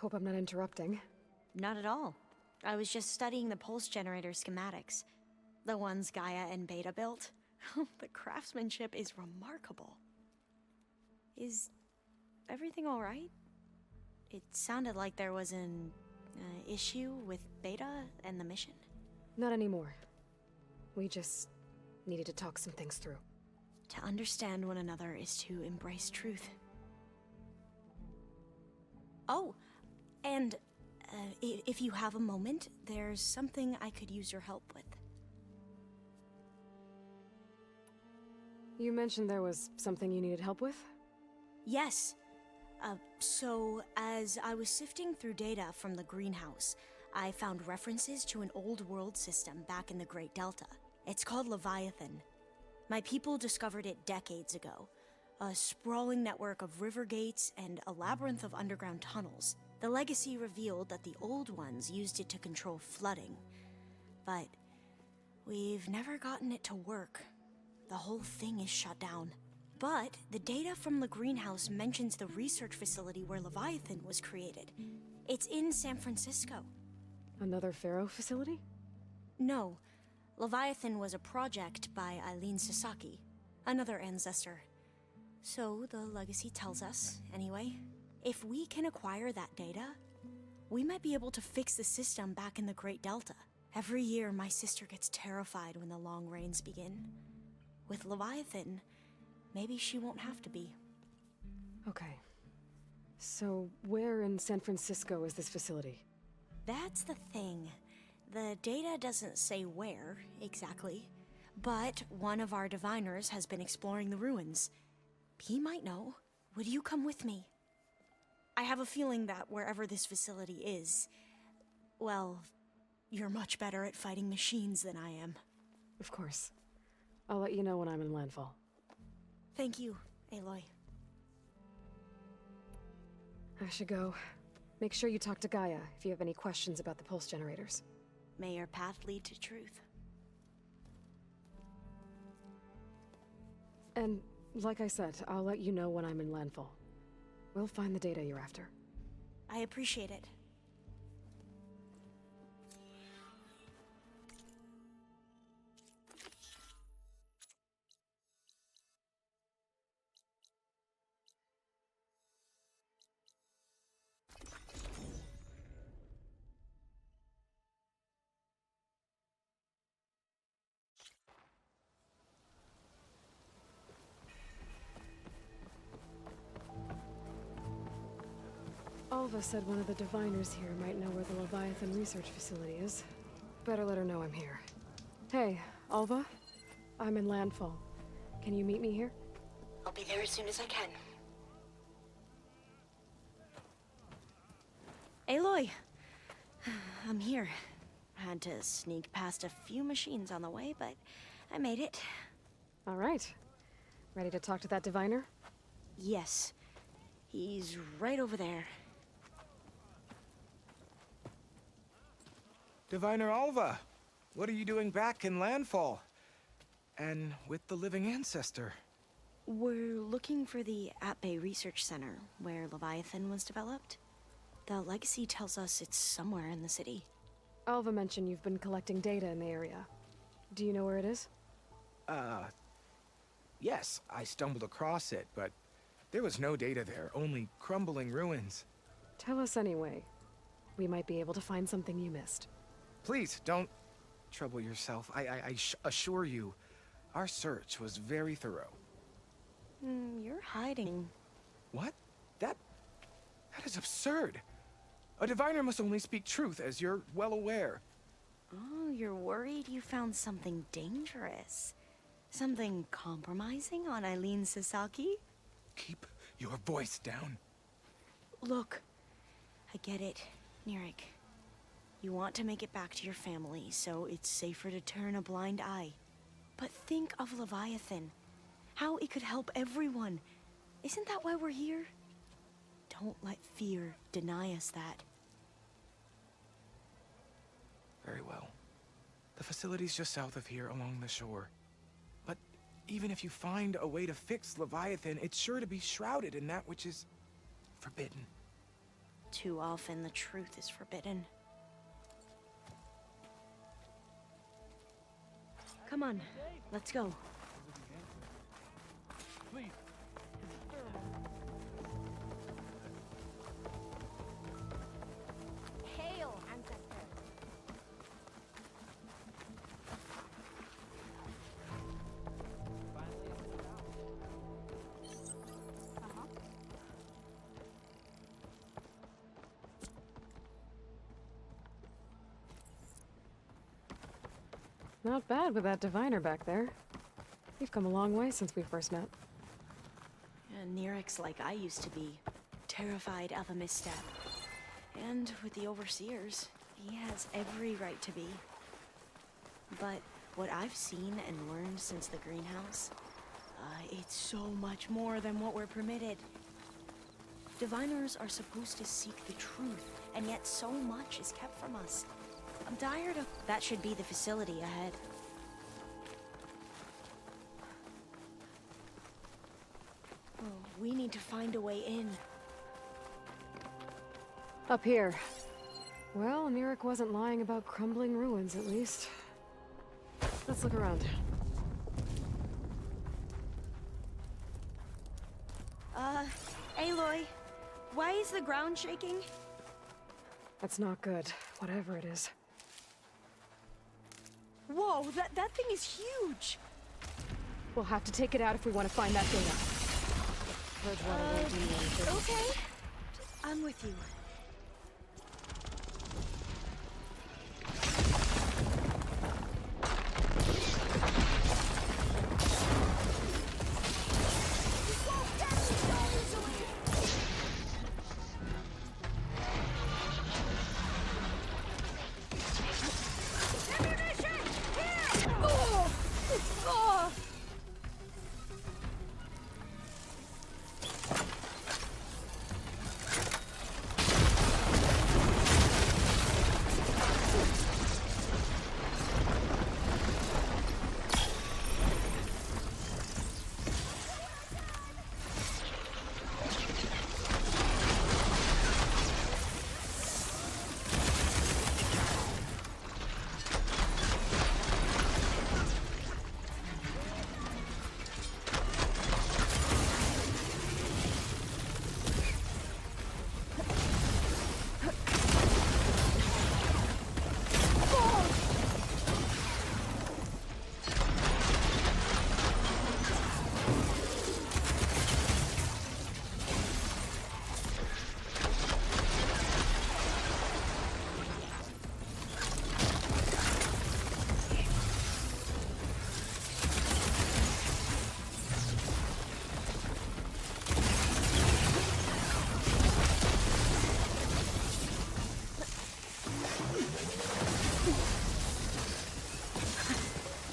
Hope I'm not interrupting. Not at all. I was just studying the pulse generator schematics. The ones Gaia and Beta built. The craftsmanship is remarkable. Is everything alright? It sounded like there was an issue with Beta and the mission. Not anymore. We just needed to talk some things through. To understand one another is to embrace truth. Oh, and if you have a moment, there's something I could use your help with. You mentioned there was something you needed help with? Yes. So, as I was sifting through data from the greenhouse, I found references to an old world system back in the Great Delta. It's called Leviathan. My people discovered it decades ago. A sprawling network of river gates and a labyrinth of underground tunnels. The legacy revealed that the old ones used it to control flooding. But we've never gotten it to work. The whole thing is shut down. But the data from the greenhouse mentions the research facility where Leviathan was created. It's in San Francisco. Another Pharaoh facility? No. Leviathan was a project by Eileen Sasaki, another ancestor. So the legacy tells us, anyway, if we can acquire that data, we might be able to fix the system back in the Great Delta. Every year, my sister gets terrified when the long rains begin. With Leviathan, maybe she won't have to be. Okay. So, where in San Francisco is this facility? That's the thing. The data doesn't say where, exactly. But one of our diviners has been exploring the ruins. He might know. Would you come with me? I have a feeling that wherever this facility is, well, you're much better at fighting machines than I am. Of course. I'll let you know when I'm in landfall. Thank you, Aloy. I should go. Make sure you talk to Gaia if you have any questions about the pulse generators. May your path lead to truth. And, like I said, I'll let you know when I'm in landfall. We'll find the data you're after. I appreciate it. Alva said one of the diviners here might know where the Leviathan research facility is. Better let her know I'm here. Hey, Alva? I'm in landfall. Can you meet me here? I'll be there as soon as I can. Aloy! I'm here. Had to sneak past a few machines on the way, but I made it. All right. Ready to talk to that diviner? Yes. He's right over there. Diviner Alva, what are you doing back in landfall? And with the living ancestor? We're looking for the At-Bay Research Center, where Leviathan was developed. The legacy tells us it's somewhere in the city. Alva mentioned you've been collecting data in the area. Do you know where it is? Yes, I stumbled across it, but there was no data there, only crumbling ruins. Tell us anyway. We might be able to find something you missed. Please, don't trouble yourself. I assure you, our search was very thorough. You're hiding. What? That is absurd. A diviner must only speak truth, as you're well aware. Oh, you're worried you found something dangerous? Something compromising on Eileen Sasaki? Keep your voice down. Look, I get it, Nirik. You want to make it back to your family, so it's safer to turn a blind eye. But think of Leviathan. How it could help everyone. Isn't that why we're here? Don't let fear deny us that. Very well. The facility's just south of here, along the shore. But even if you find a way to fix Leviathan, it's sure to be shrouded in that which is forbidden. Too often the truth is forbidden. Come on, let's go. Please. Hail, ancestor. Not bad with that diviner back there. You've come a long way since we first met. And Nerek's like I used to be, terrified of a misstep. And with the Overseers, he has every right to be. But what I've seen and learned since the greenhouse, it's so much more than what we're permitted. Diviners are supposed to seek the truth, and yet so much is kept from us. I'm tired of... That should be the facility ahead. Oh, we need to find a way in. Up here. Well, Nerek wasn't lying about crumbling ruins, at least. Let's look around. Aloy, why is the ground shaking? That's not good, whatever it is. Whoa, that thing is huge! We'll have to take it out if we want to find that data. Bridgewater won't do you anything. Okay. I'm with you.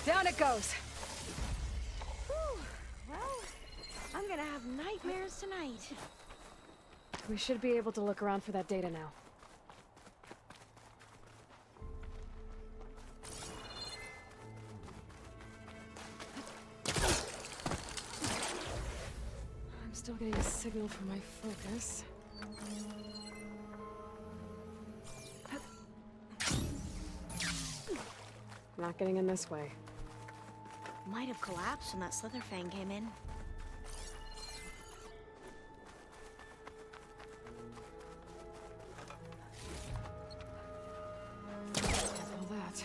Down it goes! Whew. Well, I'm gonna have nightmares tonight. We should be able to look around for that data now. I'm still getting a signal from my focus. Not getting in this way. Might have collapsed when that Slitherfang came in. All that.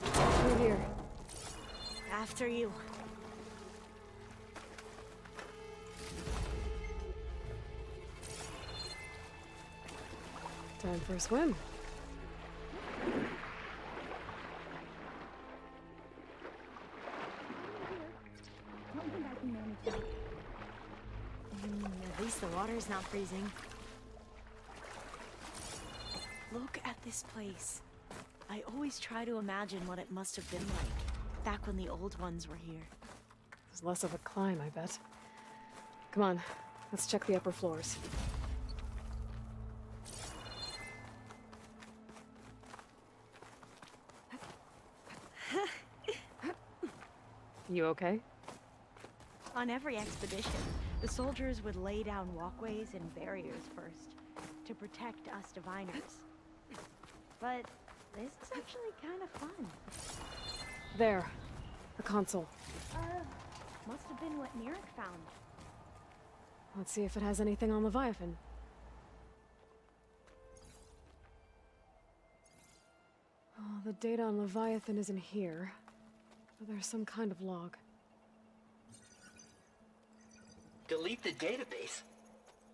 Through here. After you. Time for a swim. At least the water's not freezing. Look at this place. I always try to imagine what it must have been like, back when the old ones were here. It was less of a climb, I bet. Come on, let's check the upper floors. You okay? On every expedition, the soldiers would lay down walkways and barriers first to protect us diviners. But this is actually kind of fun. There. The console. Must have been what Merrick found. Let's see if it has anything on Leviathan. Oh, the data on Leviathan isn't here. But there's some kind of log. Delete the database?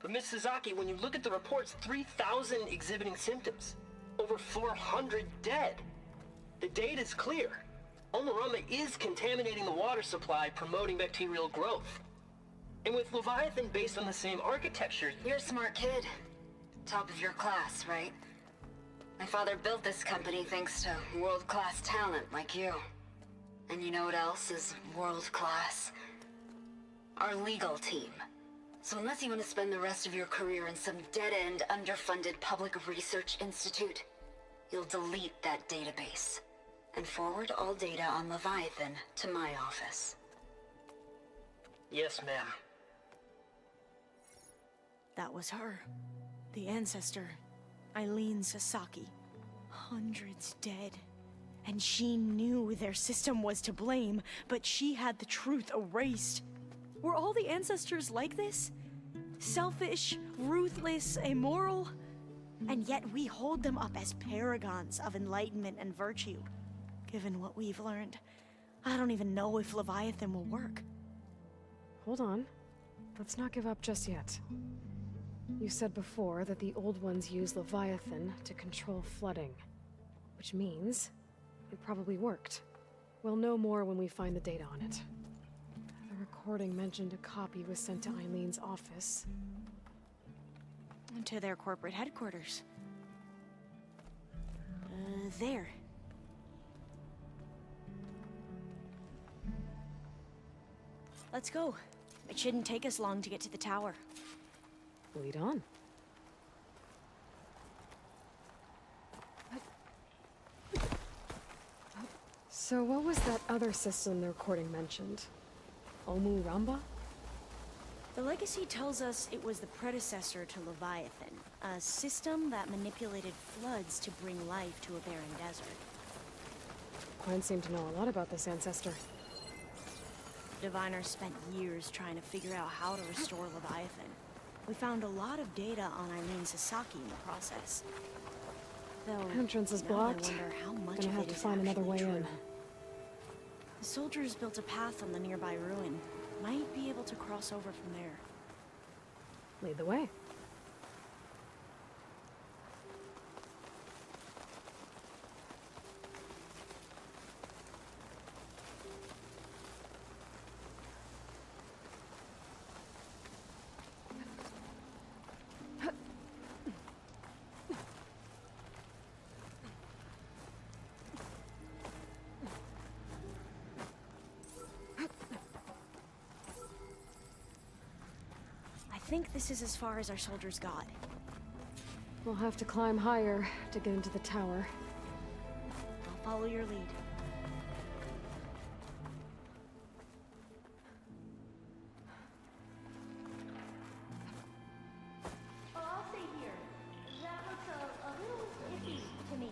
But Miss Sasaki, when you look at the reports, 3,000 exhibiting symptoms. Over 400 dead. The data's clear. Omarama is contaminating the water supply, promoting bacterial growth. And with Leviathan based on the same architecture... You're a smart kid. Top of your class, right? My father built this company thanks to world-class talent like you. And you know what else is world-class? Our legal team. So unless you want to spend the rest of your career in some dead-end, underfunded public research institute, you'll delete that database and forward all data on Leviathan to my office. Yes, ma'am. That was her. The ancestor, Eileen Sasaki. Hundreds dead. And she knew their system was to blame, but she had the truth erased. Were all the ancestors like this? Selfish, ruthless, immoral? And yet we hold them up as paragons of enlightenment and virtue. Given what we've learned, I don't even know if Leviathan will work. Hold on. Let's not give up just yet. You said before that the old ones use Leviathan to control flooding. Which means it probably worked. We'll know more when we find the data on it. The recording mentioned a copy was sent to Eileen's office. To their corporate headquarters. There. Let's go. It shouldn't take us long to get to the tower. Lead on. So what was that other system the recording mentioned? Omuramba? The legacy tells us it was the predecessor to Leviathan, a system that manipulated floods to bring life to a barren desert. Quine seemed to know a lot about this ancestor. Diviners spent years trying to figure out how to restore Leviathan. We found a lot of data on Eileen Sasaki in the process. Though, Entrance is now blocked. I wonder how much Gonna of have it to is find another actually way true. in. The soldiers built a path on the nearby ruin. Might be able to cross over from there. Lead the way. I think this is as far as our soldiers got. We'll have to climb higher to get into the tower. I'll follow your lead. Oh, I'll stay here. That looks a little iffy to me.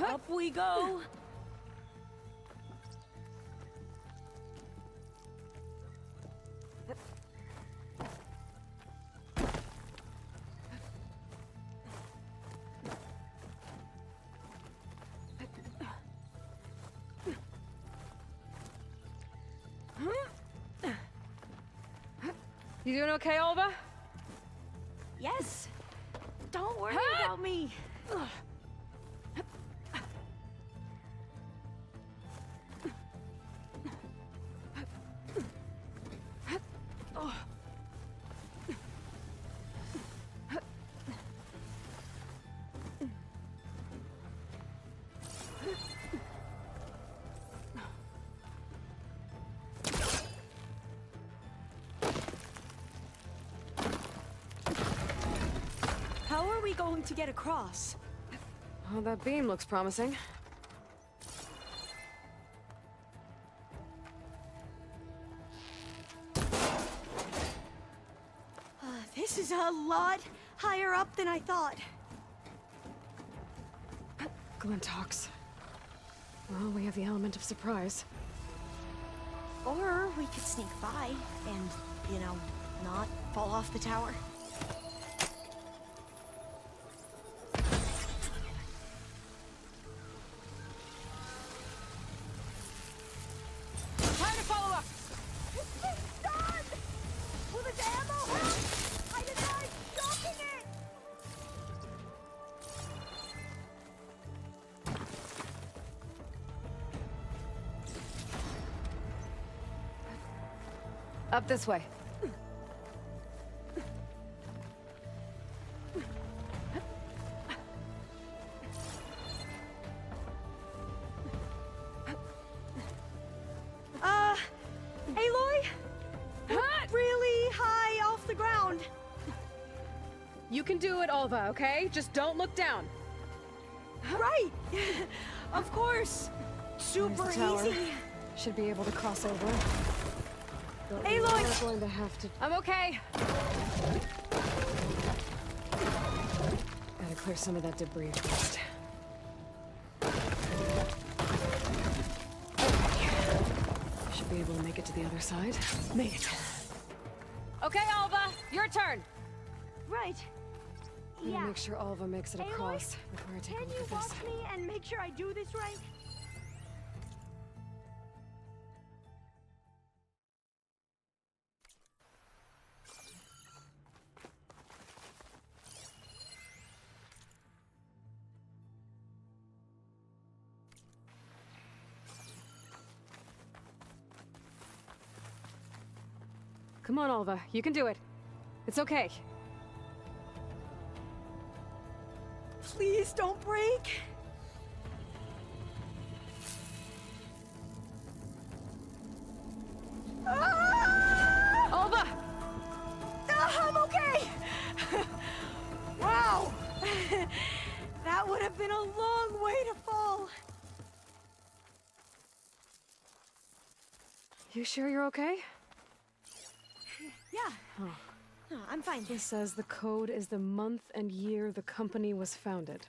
Up we go! You doing okay, Olva? Yes! Don't worry about me! How are we going to get across? Oh, that beam looks promising. This is a lot higher up than I thought. Glintox. Well, we have the element of surprise. Or we could sneak by and, you know, not fall off the tower. Try to follow up! Stun! Will this ammo help? I denied shocking it! Up this way. Aloy? Really high off the ground. You can do it, Alva, okay? Just don't look down. Right! Of course! Super There's the tower. easy. Should be able to cross over. But Aloy! we're going to have to... I'm okay! Gotta clear some of that debris first. Should be able to make it to the other side. Made it. Okay, Alva, your turn. Right. I'm Yeah. gonna make sure Alva makes it Aloy, across before I take a Can look you at watch this. me and make sure I do this right? Come on, Alva, you can do it. It's okay. Please don't break. Ah! Alva! I'm okay. Wow. That would have been a long way to fall. You sure you're okay? Yeah. No, I'm fine. It says the code is the month and year the company was founded.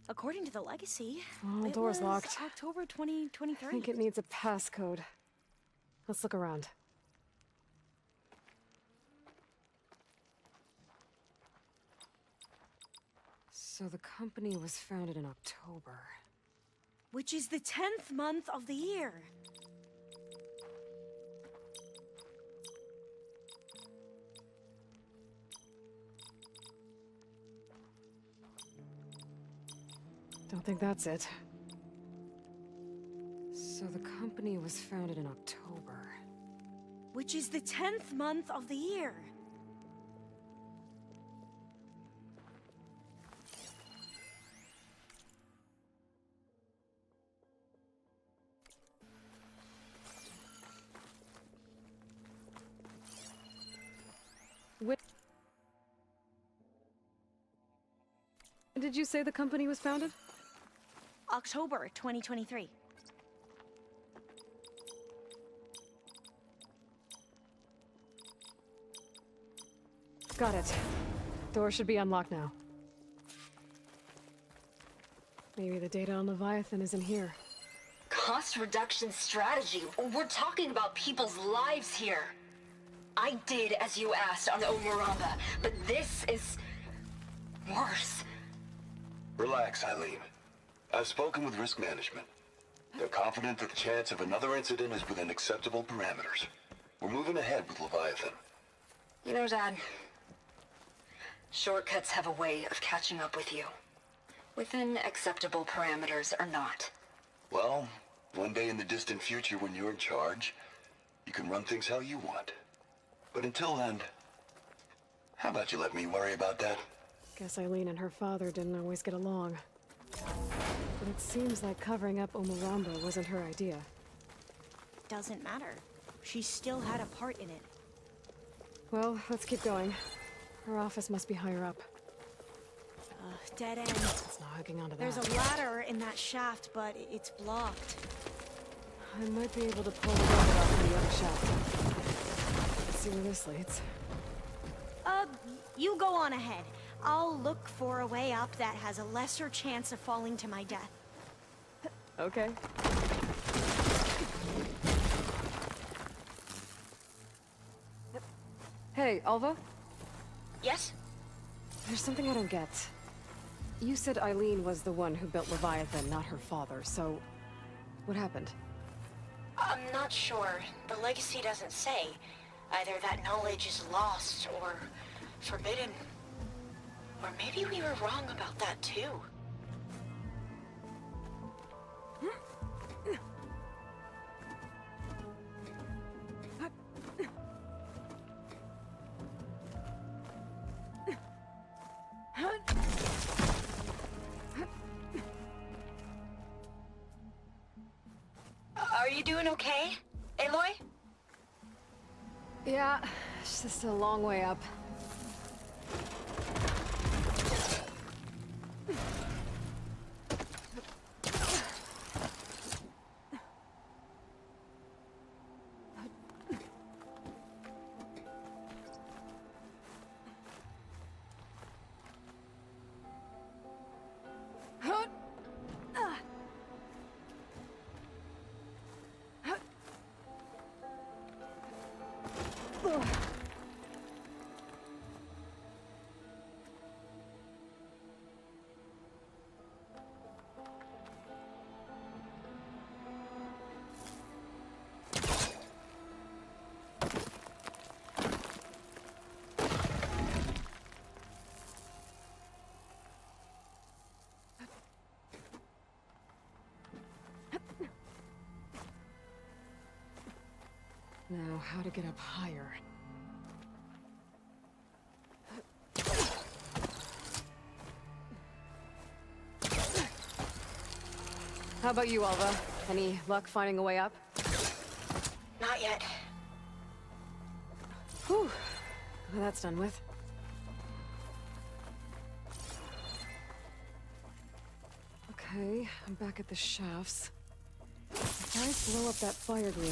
According to the legacy, Oh, it door's was locked. October 2023. I think it needs a passcode. Let's look around. So the company was founded in October. Which is the 10th month of the year. Don't think that's it. So the company was founded in October. Which is the 10th month of the year. When did you say the company was founded? October 2023. Got it. Door should be unlocked now. Maybe the data on Leviathan is in here. Cost reduction strategy. We're talking about people's lives here. I did as you asked on Omaramba, but this is worse. Relax, Eileen. I've spoken with risk management. They're confident that the chance of another incident is within acceptable parameters. We're moving ahead with Leviathan. You know, Dad, shortcuts have a way of catching up with you. Within acceptable parameters or not. Well, one day in the distant future when you're in charge, you can run things how you want. But until then, how about you let me worry about that? Guess Eileen and her father didn't always get along. But it seems like covering up Omuramba wasn't her idea. Doesn't matter. She still had a part in it. Well, let's keep going. Her office must be higher up. Dead end. It's not hooking onto that. There's a ladder in that shaft, but it's blocked. I might be able to pull the rubber off from the other shaft. Let's see where this leads. You go on ahead. I'll look for a way up that has a lesser chance of falling to my death. Okay. Hey, Alva? Yes? There's something I don't get. You said Eileen was the one who built Leviathan, not her father, so... what happened? I'm not sure. The legacy doesn't say. Either that knowledge is lost or forbidden. Or maybe we were wrong about that too. Are you doing okay, Aloy? Yeah, it's just a long way up. Now, how to get up higher? How about you, Alva? Any luck finding a way up? Not yet. Whew. Well, that's done with. Okay, I'm back at the shafts. If I blow up that fire green,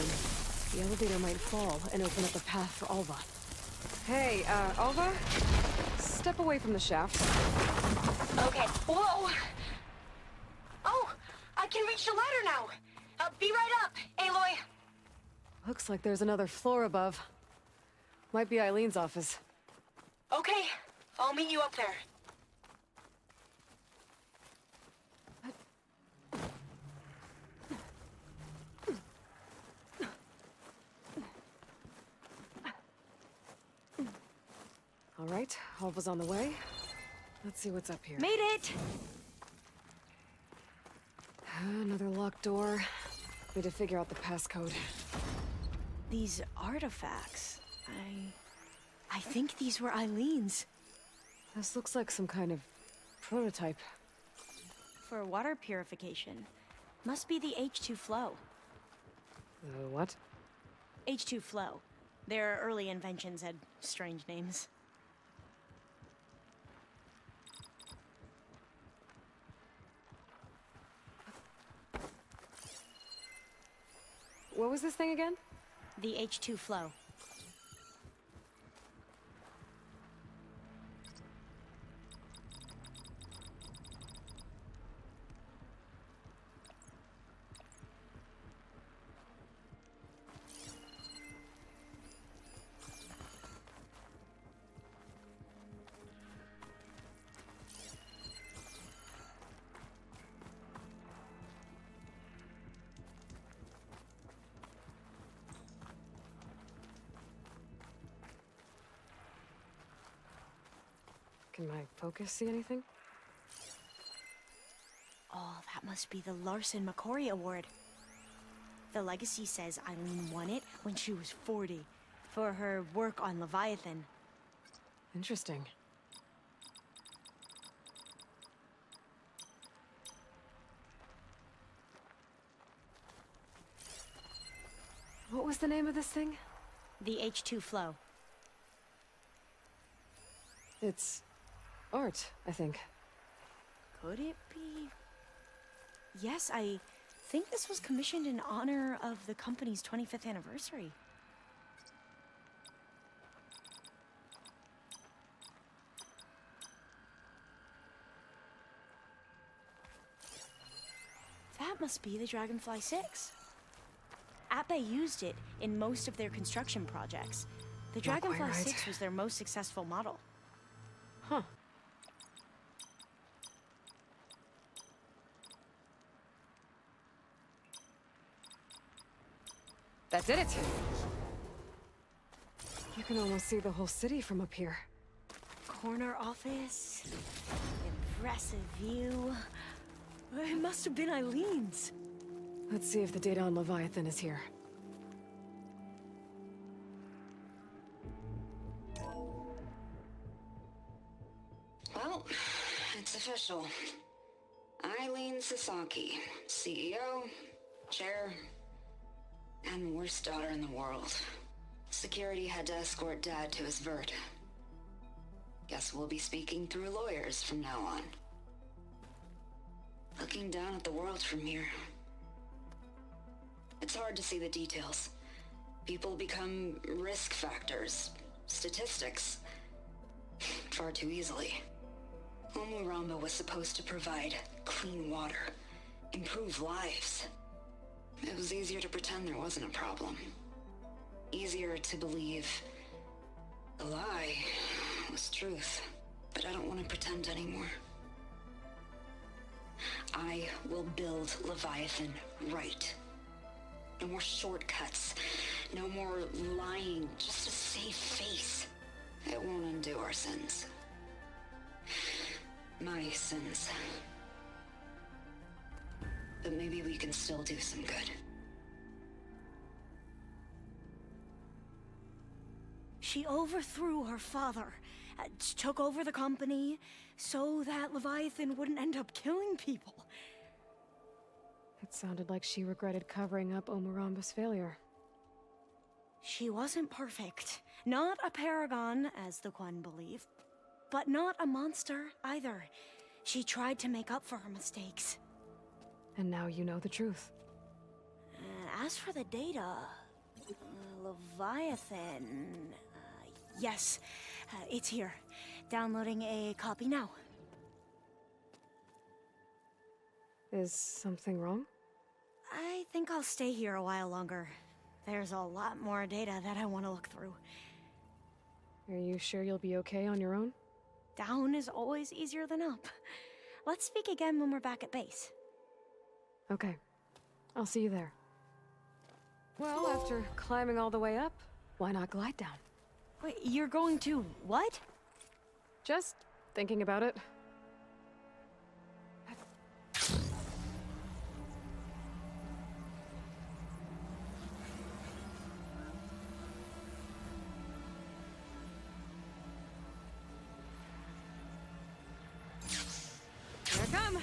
the elevator might fall and open up a path for Alva. Hey, Alva? Step away from the shafts. Okay. Whoa! Oh! I can reach the ladder now! Be right up, Aloy! Looks like there's another floor above. Might be Eileen's office. Okay, I'll meet you up there. All right, Alva's on the way. Let's see what's up here. Made it! Another locked door. Need to figure out the passcode. These artifacts, I think these were Eileen's. This looks like some kind of prototype. For water purification. Must be the H2 flow. What? H2 flow. Their early inventions had strange names. What was this thing again? The H2 flow. Can my focus see anything? Oh, that must be the Larson McCory Award. The legacy says Eileen won it when she was 40 for her work on Leviathan. Interesting. was the name of this thing? The H2 flow. It's art, I think. Could it be? Yes, I think this was commissioned in honor of the company's 25th anniversary. That must be the Dragonfly 6. Ape used it in most of their construction projects. The Not quite Dragonfly right. 6 was their most successful model. Huh. That did it! You can almost see the whole city from up here. Corner office, impressive view. It must have been Eileen's. Let's see if the data on Leviathan is here. Well, it's official. Eileen Sasaki, CEO, chair, and worst daughter in the world. Security had to escort Dad to his vert. Guess we'll be speaking through lawyers from now on. Looking down at the world from here. It's hard to see the details. People become risk factors, statistics, far too easily. Omuramba was supposed to provide clean water, improve lives. It was easier to pretend there wasn't a problem. Easier to believe the lie was truth. But I don't want to pretend anymore. I will build Leviathan right. No more shortcuts. No more lying, just a safe face. It won't undo our sins. My sins. But maybe we can still do some good. She overthrew her father, took over the company, so that Leviathan wouldn't end up killing people. It sounded like she regretted covering up Omuramba's failure. She wasn't perfect. Not a paragon, as the Quan believe, but not a monster either. She tried to make up for her mistakes. And now you know the truth. As for the data, Leviathan... yes, it's here. Downloading a copy now. Is something wrong? I think I'll stay here a while longer. There's a lot more data that I want to look through. Are you sure you'll be okay on your own? Down is always easier than up. Let's speak again when we're back at base. Okay. I'll see you there. Well, after climbing all the way up, why not glide down? Wait, you're going to what? Just thinking about it. Here I come.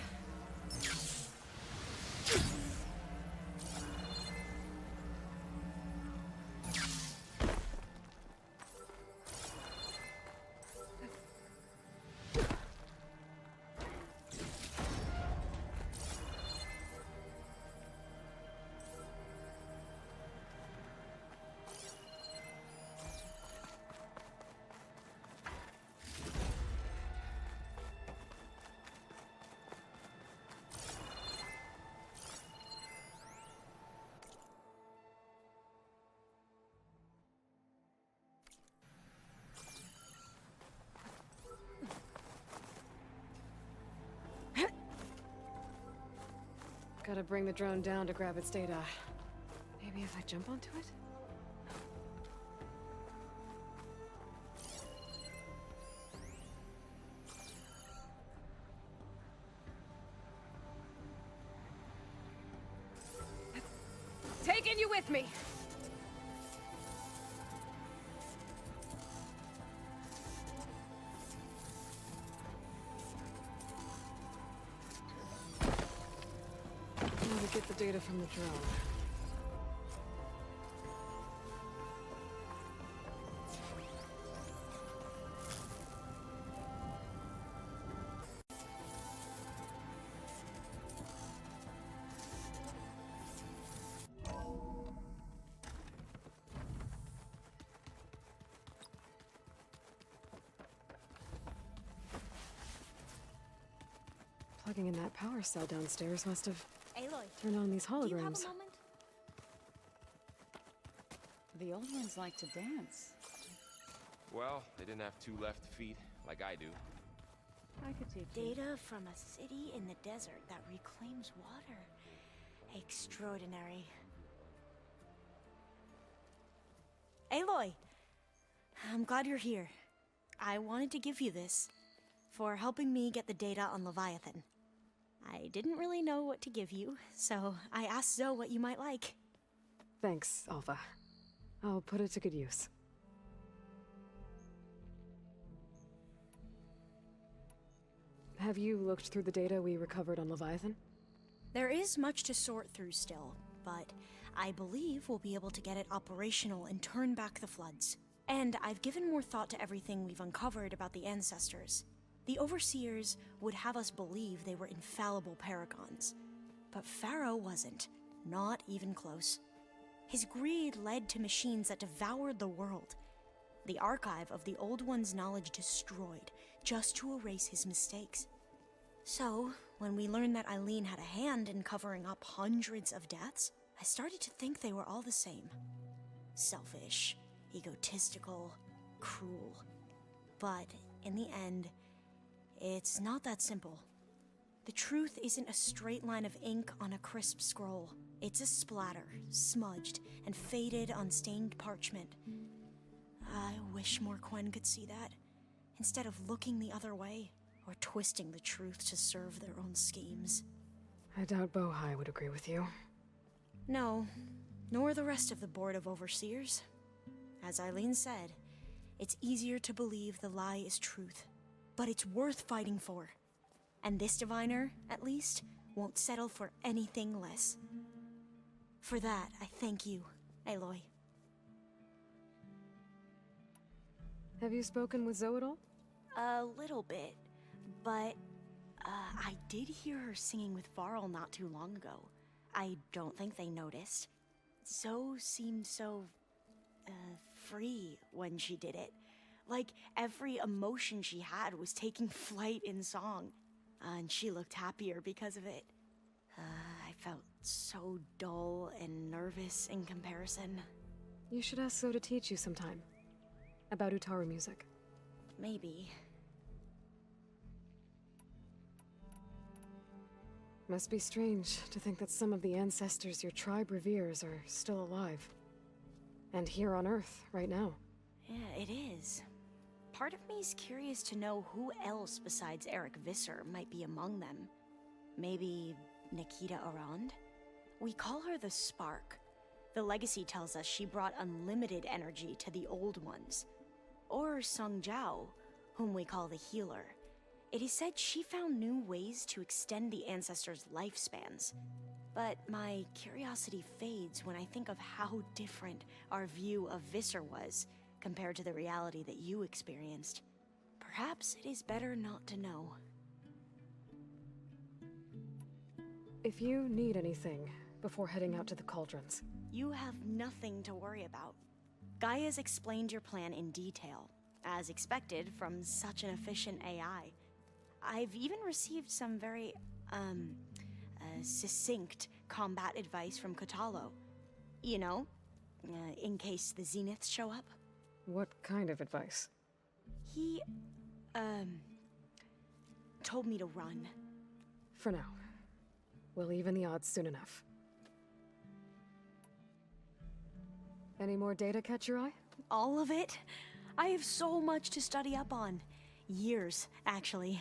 Gotta bring the drone down to grab its data. Maybe if I jump onto it? Taking you with me! Now to get the data from the drone. Something in that power cell downstairs must have Aloy, turned on these do you have a holograms. moment? The old ones like to dance. Well, they didn't have two left feet like I do. I could teach you. Data from a city in the desert that reclaims water. Extraordinary. Aloy! I'm glad you're here. I wanted to give you this for helping me get the data on Leviathan. I didn't really know what to give you, so I asked Zoe what you might like. Thanks, Alpha. I'll put it to good use. Have you looked through the data we recovered on Leviathan? There is much to sort through still, but I believe we'll be able to get it operational and turn back the floods. And I've given more thought to everything we've uncovered about the ancestors. The Overseers would have us believe they were infallible paragons. But Pharaoh wasn't. Not even close. His greed led to machines that devoured the world. The archive of the Old One's knowledge destroyed, just to erase his mistakes. So, when we learned that Eileen had a hand in covering up hundreds of deaths, I started to think they were all the same. Selfish, egotistical, cruel. But, in the end, it's not that simple. The truth isn't a straight line of ink on a crisp scroll. It's a splatter, smudged, and faded on stained parchment. I wish more Quen could see that, instead of looking the other way, or twisting the truth to serve their own schemes. I doubt Bohai would agree with you. No, nor the rest of the Board of Overseers. As Eileen said, it's easier to believe the lie is truth, but it's worth fighting for. And this diviner, at least, won't settle for anything less. For that, I thank you, Aloy. Have you spoken with Zoe at all? A little bit, but I did hear her singing with Varl not too long ago. I don't think they noticed. Zoe seemed so free when she did it. Like every emotion she had was taking flight in song. And she looked happier because of it. I felt so dull and nervous in comparison. You should ask Zoe to teach you sometime. About Utaru music. Maybe. Must be strange to think that some of the ancestors your tribe reveres are still alive. And here on Earth, right now. Yeah, it is. Part of me's curious to know who else besides Eric Visser might be among them. Maybe Nikita Arand? We call her the Spark. The legacy tells us she brought unlimited energy to the Old Ones. Or Sung Jiao, whom we call the Healer. It is said she found new ways to extend the ancestors' lifespans. But my curiosity fades when I think of how different our view of Visser was compared to the reality that you experienced. Perhaps it is better not to know. If you need anything before heading out to the cauldrons. You have nothing to worry about. Gaia's explained your plan in detail, as expected from such an efficient AI. I've even received some very, succinct combat advice from Kotalo. You know, in case the Zeniths show up. What kind of advice? He, told me to run. For now. We'll even the odds soon enough. Any more data catch your eye? All of it? I have so much to study up on. Years, actually.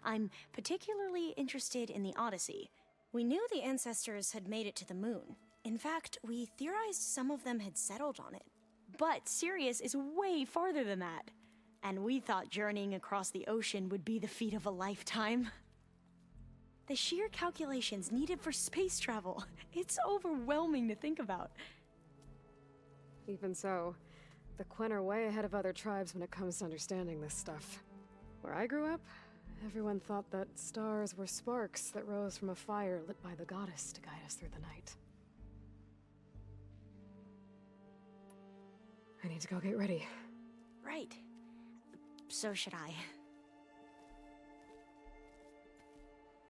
I'm particularly interested in the Odyssey. We knew the ancestors had made it to the moon. In fact, we theorized some of them had settled on it. But Sirius is way farther than that. And we thought journeying across the ocean would be the feat of a lifetime. The sheer calculations needed for space travel, it's overwhelming to think about. Even so, the Quen are way ahead of other tribes when it comes to understanding this stuff. Where I grew up, everyone thought that stars were sparks that rose from a fire lit by the goddess to guide us through the night. I need to go get ready. Right. So should I.